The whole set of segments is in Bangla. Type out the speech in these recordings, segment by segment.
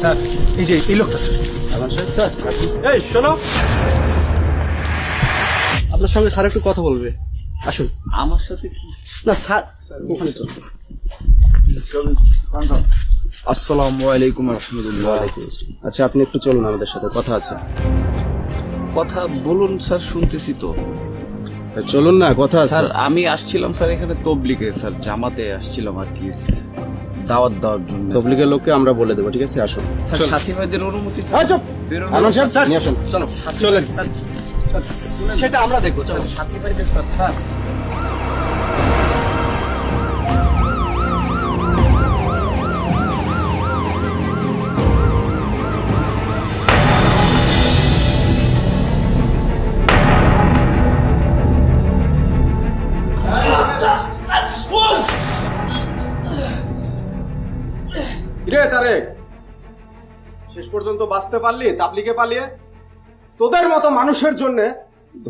স্যার এই যে এই লোকটা স্যার। স্যার এই শোনো, আপনার সঙ্গে স্যার একটু কথা বলবে, আসুন। আমার সাথে কি? না স্যার, ওখানে চল। আসসালামু আলাইকুম রাহমাতুল্লাহ। আচ্ছা আপনি একটু চলুন, আমাদের সাথে কথা আছে। কথা বলুন স্যার, শুনতেছি তো। চলুন না, কথা আছে। স্যার আমি আসছিলাম স্যার এখানে তবলিগে, স্যার জামাতে আসছিলাম আর কি, দাওয়াত দেওয়ার জন্য। তবলিগের লোককে আমরা বলে দেবো, ঠিক আছে? আসুন। স্যার সাথী ভাইদের অনুমতি বেরোনো। আলম সাহেব, স্যার নিয়ে আসুন। চলো চলেন। স্যার সেটা আমরা দেখবো। চলো। সাথী ভাইদের স্যার স্যার রে তারেক, শেষ পর্যন্ত বাঁচতে পারলি তাবলিগে পালিয়ে? তোদের মতো মানুষের জন্য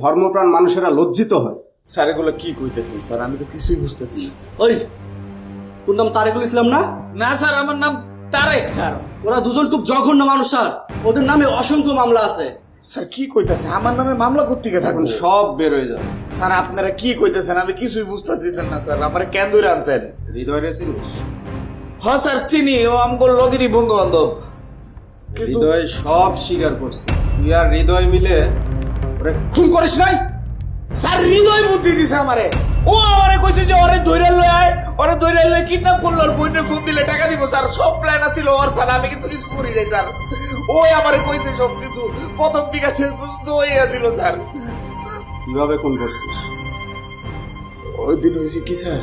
ধর্মপ্রাণ মানুষেরা লজ্জিত হয়। স্যার এগুলো কি কইতেছেন স্যার? আমি তো কিছুই বুঝতেছি না। ওই, তোর নাম তারেকুল ইসলাম না? না স্যার, আমার নাম তারেক স্যার। ওরা দুজন খুব জঘন্য মানুষ স্যার, ওদের নামে অসংখ্য মামলা আছে। স্যার কি কইতাছে? আমার নামে মামলা করতে গিয়ে থাকুন সব বের হয়ে যাবে। স্যার। আপনারা কি কইতেছেন? আমি কিছুই বুঝতেছি না স্যার। আমার কেন ধরে আনছেন? হৃদয় রে চিনিস? হ্যাঁ স্যার চিনি, ও আমগোর লগেরই বন্ধু বান্ধব। হৃদয় সব স্বীকার করছে, তুই আর হৃদয় মিলে ওরে খুন করিস নাই। স্যার হৃদয় বুদ্ধি দিছে আমারে। ও আমারে কইছে যে ওরে ধইরা লই আয়, ওরে ধইরা লই কিডন্যাপ করলো, আর বইনে ফোন দিলে টাকা দিব। স্যার সব প্ল্যান আছিল ওর স্যার, আমি কিন্তু কিছু করি নাই স্যার। ওই আমারে কইছে সব কিছু, প্রথম থেকে শেষ পর্যন্ত ওই আছিল স্যার। কিভাবে খুন করছিস? ওই দিন হয়েছে কি স্যার,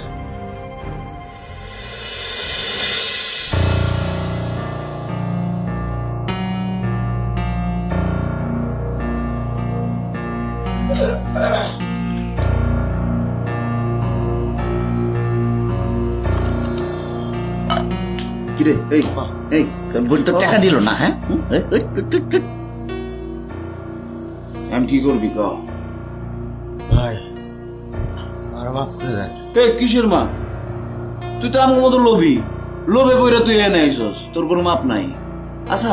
কিরে এই এই বোন তো টাকা দিল না? হ্যাঁ আমি কি করবি ক ভাই আর মাফ করে দেন। এই কিসের মা? তুই তো আমার মতো লোভী, লোভে বইরা তুই এনে আইসস, তোর কোনো মাপ নাই। আচ্ছা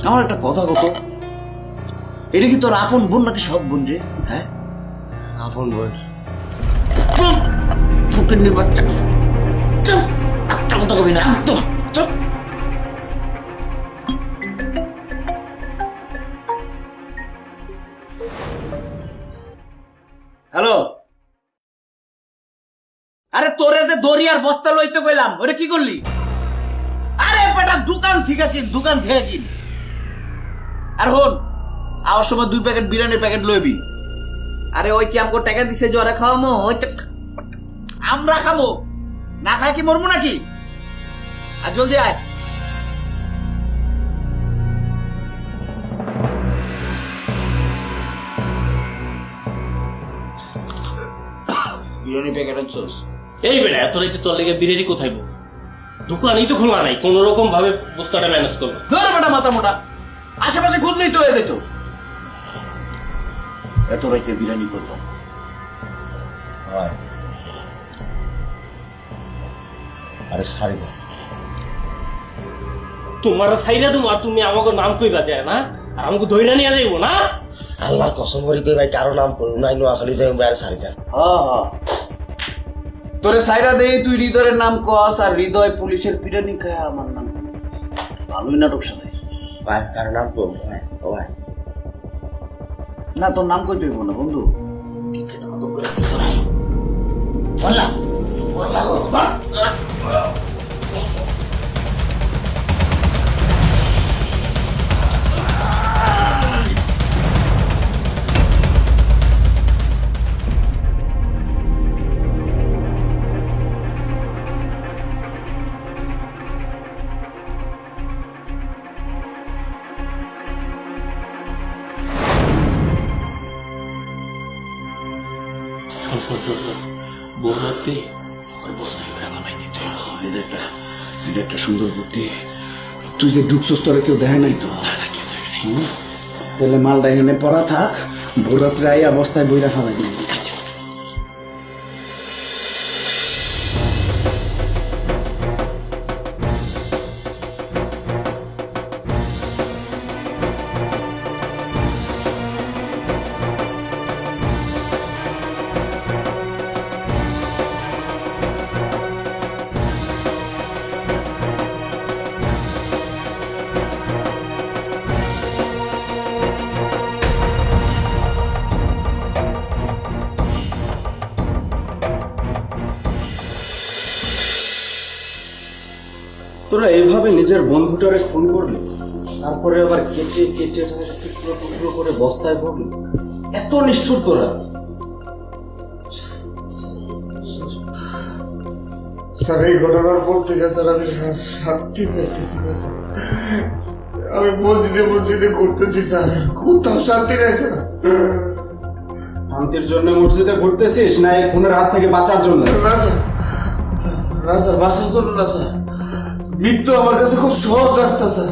আমার একটা কথা কত, এটা কি তোর আপন বোন নাকি সৎ বোন রে? হ্যাঁ আপন বোন। ফুকের বাচ্চা, চুপ, একটা কথা কবি না একদম চুপ। হ্যালো, আরে তোরে যে দড়িয়ার বস্তা লইতে কইলাম, ওরে কি করলি? আরে বেটা দোকান থেকে কিন, দোকান থেকে কিন। আর হন, আওয়ার সময় 2 প্যাকেট বিরিয়ানির প্যাকেট লইবি। আরে ওই কি আমগো টাকা দিছে যে ওরা খাওয়ামো? আমরা খাবো না, খাই কি মরবো নাকি? আর জলদি আয়। বিরিয়ানি প্যাকেট আনছস? এই বেটা এত রাইতে তোর লেগে বিরিয়ানি কোথায় বল? দোকানই তো খোলা নাই, কোন রকম ভাবে বস্তাটা ম্যানেজ করবো। ধর বেটা মাথা মোটা, আশেপাশে খুঁজলেই তো হয়ে যেত। এত রাইতে বিরিয়ানি করবো? আরে সারি দেন। তোমার সাইরা তোমার, তুমি আমাকে নাম কইবা যায় না, আর আমাকে ধইরা নিয়ে যাইবো না? আল্লাহর কসম করি কই ভাই, কারো নাম করি নাই, নোয়াখালী যাই বাইরে সারি দেন। তোরে সাইরা দেই, তুই হৃদয়ের নাম কস, আর হৃদয় পুলিশের পিটানি খায় আমার নাম। ভালোই নাটক সাথে ভাই কারো নাম করবো ভাই। ও ভাই না, তোর নাম কই দেবো না বন্ধু। কিছু না কত করে বললাম বলতে ওই বস্তায় করে বানাই দিতে। এটা একটা সুন্দর বুদ্ধি। তুই যে ঢুকছস তোরা কেউ দেখে নাই তো? তাহলে মালটা এখানে পড়া থাক, ভোর রাত্রে আইয়া বস্তায় বইরা ফেলাই দিবি। তোরা এইভাবে নিজের বন্ধুটারে খুন করলি, তারপরে আবার কেটে কেটে টুকরো টুকরো করে বস্তায় ভরলি, এত নিষ্ঠুর তোরা? স্যার এই ঘটনার পর থেকে স্যার আমি শান্তি পেতেছি না স্যার। আমি মসজিদে ঘুরতেছি স্যার, কোথাও শান্তি নাই স্যার। শান্তির জন্য মসজিদে ঘুরতেছিস না এই খুনের হাত থেকে বাঁচার জন্য? না স্যার, না স্যার, বাঁচার জন্য না স্যার। মৃত্যু আমার কাছে খুব সহজ রাস্তা স্যার।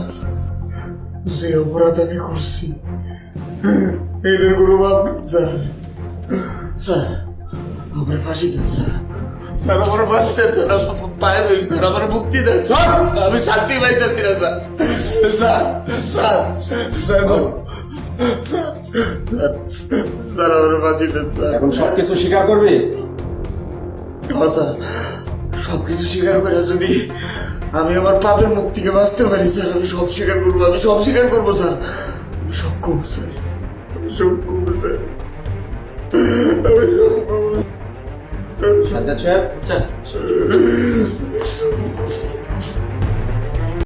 যে অপরাধ আমি করছি এটার কোনো ভাব নেই স্যার। স্যার আমার ফাঁসি দেন স্যার। স্যার আমার ফাঁসি দেন স্যার, পায়ে ধরি স্যার, আমার মুক্তি দেন স্যার। আমি শান্তি পাইতেছি না sir. Sir sir sir sir sir আমার ফাঁসি দেন স্যার। এখন সবকিছু স্বীকার করবি? হ্যাঁ স্যার, সবকিছু স্বীকার করে যদি আমি আমার পাপের মুখ থেকে বাঁচতে পারি স্যার, আমি সব স্বীকার করবো, আমি সব স্বীকার করবো স্যার, আমি সব করবো স্যার, আমি সব করবো স্যার, আমি সব করবো। সাজ্জাদ সাহেব,